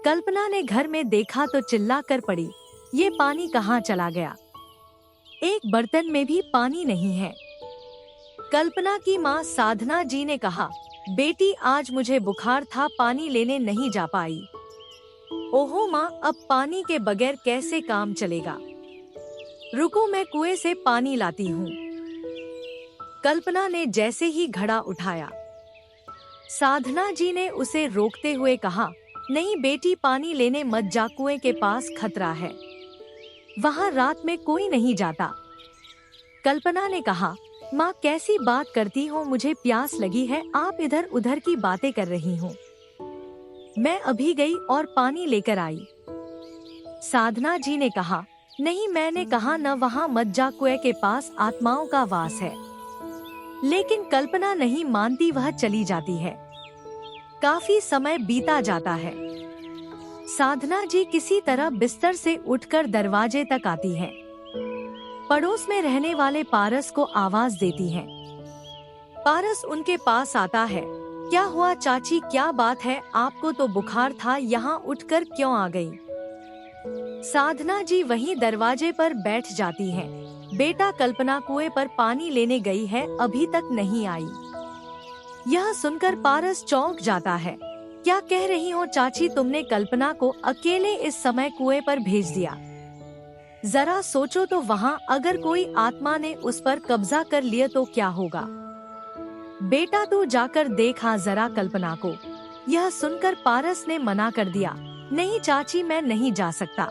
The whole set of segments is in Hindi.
कल्पना ने घर में देखा तो चिल्ला कर पड़ी, ये पानी कहाँ चला गया? एक बर्तन में भी पानी नहीं है। कल्पना की माँ साधना जी ने कहा, बेटी आज मुझे बुखार था, पानी लेने नहीं जा पाई। ओहो माँ, अब पानी के बगैर कैसे काम चलेगा? रुको, मैं कुएं से पानी लाती हूँ। कल्पना ने जैसे ही घड़ा उठाया, साधना जी ने उसे रोकते हुए कहा, नहीं बेटी, पानी लेने मत जा, कुएं के पास खतरा है, वहाँ रात में कोई नहीं जाता। कल्पना ने कहा, माँ कैसी बात करती हो, मुझे प्यास लगी है, आप इधर उधर की बातें कर रही हो। मैं अभी गई और पानी लेकर आई। साधना जी ने कहा, नहीं मैंने कहा न वहाँ मत जा, कुएं के पास आत्माओं का वास है। लेकिन कल्पना नहीं मानती, वह चली जाती है। काफी समय बीता जाता है। साधना जी किसी तरह बिस्तर से उठकर दरवाजे तक आती है। पड़ोस में रहने वाले पारस को आवाज देती है। पारस उनके पास आता है। क्या हुआ चाची, क्या बात है? आपको तो बुखार था, यहाँ उठकर क्यों आ गई? साधना जी वहीं दरवाजे पर बैठ जाती हैं। बेटा, कल्पना कुएं पर पानी लेने गई है, अभी तक नहीं आई। यह सुनकर पारस चौंक जाता है। क्या कह रही हो चाची, तुमने कल्पना को अकेले इस समय कुएं पर भेज दिया? जरा सोचो तो, वहाँ अगर कोई आत्मा ने उस पर कब्जा कर लिया तो क्या होगा? बेटा तू जाकर देखा जरा कल्पना को। यह सुनकर पारस ने मना कर दिया, नहीं चाची, मैं नहीं जा सकता।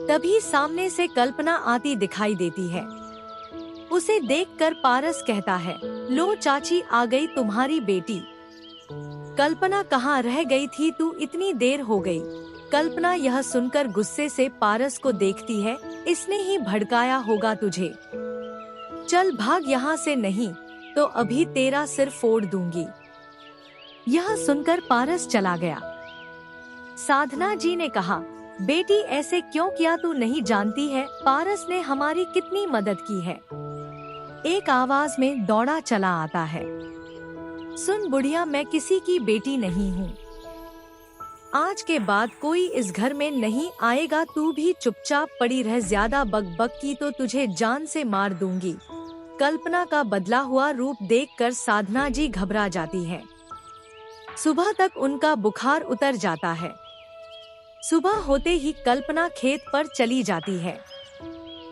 तभी सामने से कल्पना आती दिखाई देती है। उसे देखकर पारस कहता है, लो चाची, आ गई तुम्हारी बेटी। कल्पना कहाँ रह गई थी तू, इतनी देर हो गई। कल्पना यह सुनकर गुस्से से पारस को देखती है, इसने ही भड़काया होगा तुझे। चल भाग यहाँ से, नहीं तो अभी तेरा सिर फोड़ दूंगी। यह सुनकर पारस चला गया। साधना जी ने कहा, बेटी ऐसे क्यों किया, तू नहीं जानती है पारस ने हमारी कितनी मदद की है। एक आवाज में दौड़ा चला आता है, सुन बुढ़िया, मैं किसी की बेटी नहीं हूँ। आज के बाद कोई इस घर में नहीं आएगा, तू भी चुपचाप पड़ी रह, ज्यादा बकबक की तो तुझे जान से मार दूंगी। कल्पना का बदला हुआ रूप देखकर साधना जी घबरा जाती है। सुबह तक उनका बुखार उतर जाता है। सुबह होते ही कल्पना खेत पर चली जाती है।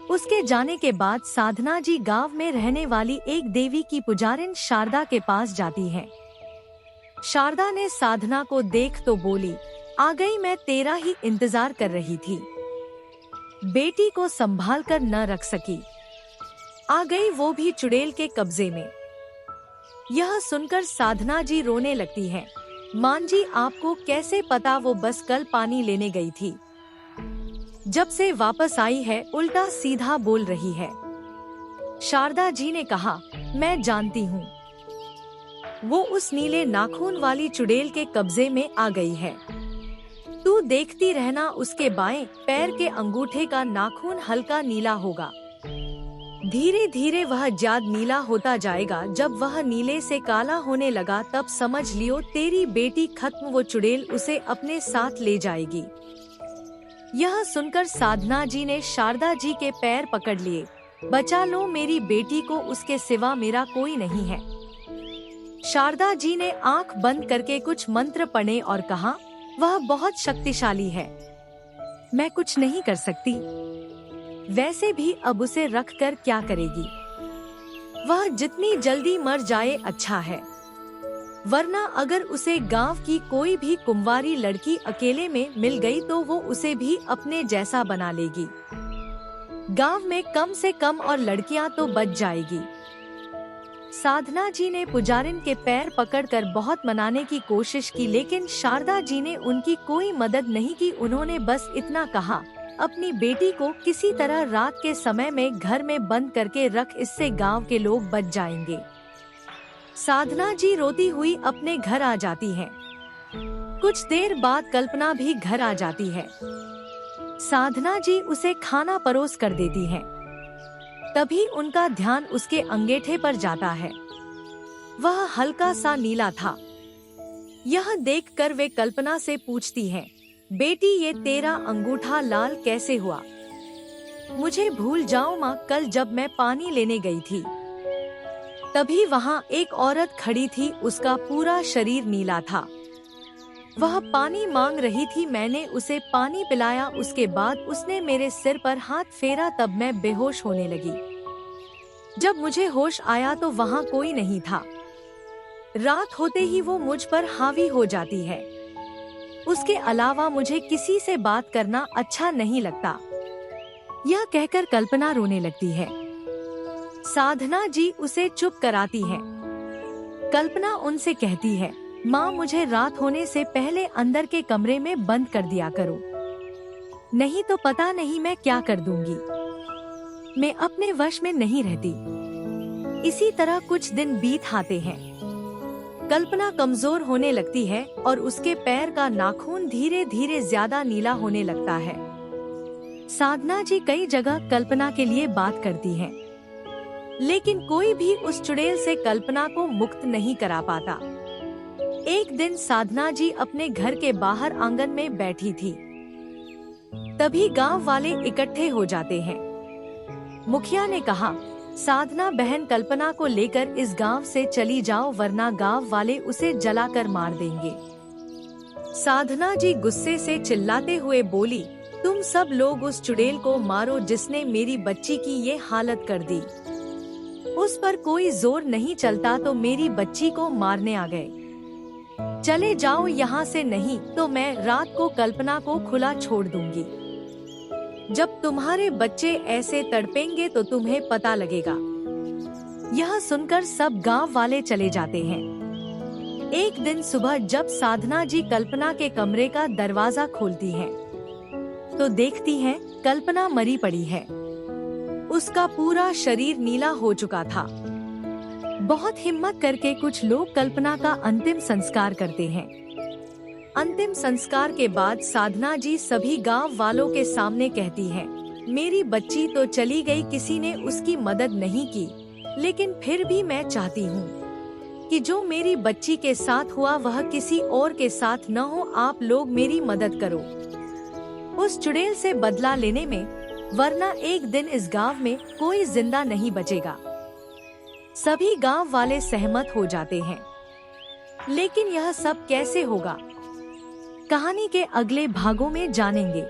उसके जाने के बाद साधना जी गांव में रहने वाली एक देवी की पुजारिन शारदा के पास जाती है। शारदा ने साधना को देख तो बोली, आ गई, मैं तेरा ही इंतजार कर रही थी। बेटी को संभाल कर न रख सकी, आ गई वो भी चुड़ैल के कब्जे में। यह सुनकर साधना जी रोने लगती है। मान जी, आपको कैसे पता? वो बस कल पानी लेने गई थी, जब से वापस आई है उल्टा सीधा बोल रही है। शारदा जी ने कहा, मैं जानती हूँ, वो उस नीले नाखून वाली चुड़ैल के कब्जे में आ गई है। तू देखती रहना, उसके बाएं पैर के अंगूठे का नाखून हल्का नीला होगा। धीरे धीरे वह ज्याद नीला होता जाएगा। जब वह नीले से काला होने लगा तब समझ लियो तेरी बेटी खत्म, वो चुड़ैल उसे अपने साथ ले जाएगी। यह सुनकर साधना जी ने शारदा जी के पैर पकड़ लिए। बचा लो मेरी बेटी को, उसके सिवा मेरा कोई नहीं है। शारदा जी ने आंख बंद करके कुछ मंत्र पढ़े और कहा, वह बहुत शक्तिशाली है, मैं कुछ नहीं कर सकती। वैसे भी अब उसे रख कर क्या करेगी? वह जितनी जल्दी मर जाए अच्छा है, वरना अगर उसे गांव की कोई भी कुंवारी लड़की अकेले में मिल गई तो वो उसे भी अपने जैसा बना लेगी। गांव में कम से कम और लड़कियां तो बच जाएगी। साधना जी ने पुजारिन के पैर पकड़कर बहुत मनाने की कोशिश की, लेकिन शारदा जी ने उनकी कोई मदद नहीं की। उन्होंने बस इतना कहा, अपनी बेटी को किसी तरह रात के समय में घर में बंद करके रख, इससे गांव के लोग बच जाएंगे। साधना जी रोती हुई अपने घर आ जाती हैं। कुछ देर बाद कल्पना भी घर आ जाती है। साधना जी उसे खाना परोस कर देती हैं। तभी उनका ध्यान उसके अंगूठे पर जाता है। वह हल्का सा नीला था। यह देखकर वे कल्पना से पूछती हैं, बेटी ये तेरा अंगूठा लाल कैसे हुआ? मुझे भूल जाओ माँ, कल जब मैं पानी लेने गई थी तभी वहाँ एक औरत खड़ी थी, उसका पूरा शरीर नीला था। वह पानी मांग रही थी, मैंने उसे पानी पिलाया, उसके बाद उसने मेरे सिर पर हाथ फेरा, तब मैं बेहोश होने लगी। जब मुझे होश आया तो वहाँ कोई नहीं था। रात होते ही वो मुझ पर हावी हो जाती है। उसके अलावा मुझे किसी से बात करना अच्छा नहीं लगता। यह कहकर कल्पना रोने लगती है। साधना जी उसे चुप कराती है। कल्पना उनसे कहती है, माँ मुझे रात होने से पहले अंदर के कमरे में बंद कर दिया करो, नहीं तो पता नहीं मैं क्या कर दूंगी। मैं अपने वश में नहीं रहती। इसी तरह कुछ दिन बीत आते हैं। कल्पना कमजोर होने लगती है और उसके पैर का नाखून धीरे धीरे ज्यादा नीला होने लगता है। साधना जी कई जगह कल्पना के लिए बात करती हैं, लेकिन कोई भी उस चुड़ैल से कल्पना को मुक्त नहीं करा पाता। एक दिन साधना जी अपने घर के बाहर आंगन में बैठी थी, तभी गांव वाले इकट्ठे हो जाते हैं। मुखिया ने कहा, साधना बहन कल्पना को लेकर इस गांव से चली जाओ, वरना गांव वाले उसे जलाकर मार देंगे। साधना जी गुस्से से चिल्लाते हुए बोली, तुम सब लोग उस चुड़ैल को मारो जिसने मेरी बच्ची की ये हालत कर दी। उस पर कोई जोर नहीं चलता तो मेरी बच्ची को मारने आ गए। चले जाओ यहाँ से, नहीं तो मैं रात को कल्पना को खुला छोड़ दूंगी। जब तुम्हारे बच्चे ऐसे तड़पेंगे तो तुम्हें पता लगेगा। यह सुनकर सब गांव वाले चले जाते हैं। एक दिन सुबह जब साधना जी कल्पना के कमरे का दरवाजा खोलती हैं, तो देखती हैं कल्पना मरी पड़ी है। उसका पूरा शरीर नीला हो चुका था। बहुत हिम्मत करके कुछ लोग कल्पना का अंतिम संस्कार करते हैं। अंतिम संस्कार के बाद साधना जी सभी गांव वालों के सामने कहती हैं, मेरी बच्ची तो चली गई, किसी ने उसकी मदद नहीं की, लेकिन फिर भी मैं चाहती हूँ कि जो मेरी बच्ची के साथ हुआ वह किसी और के साथ न हो। आप लोग मेरी मदद करो उस चुड़ैल से बदला लेने में, वरना एक दिन इस गांव में कोई जिंदा नहीं बचेगा। सभी गांव वाले सहमत हो जाते हैं, लेकिन यह सब कैसे होगा, कहानी के अगले भागों में जानेंगे।